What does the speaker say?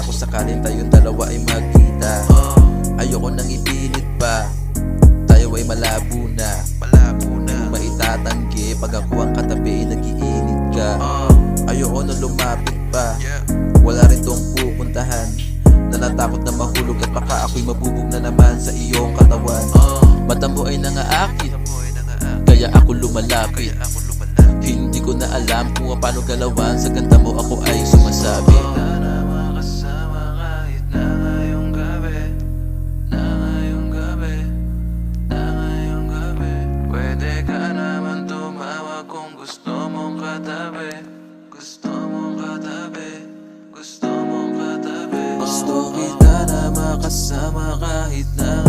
sana kung sakaling tayong dalawa ay magkita. Ayoko nang ipilit pa, tayo ay malabo na. Di mo maitatanggi pag ako ang katabi nag-iinit ka. Ayoko na lumapit pa, wala rin tong pupuntahan. Nanatakot na mahulog at baka ako'y mabubog na naman sa iyong katawan. Mata mo ay nangaakit, kaya ako lumalapit. Hindi ko na alam kung paano galawan, sa ganda mo ako ay sumasabi. Na makasama kahit na ngayong gabi, na ngayong gabi, na ngayong gabi. Pwede ka naman tumawag kung gusto mong katabi, gusto mong katabi, gusto mong katabi. Gusto kita na makasama kahit na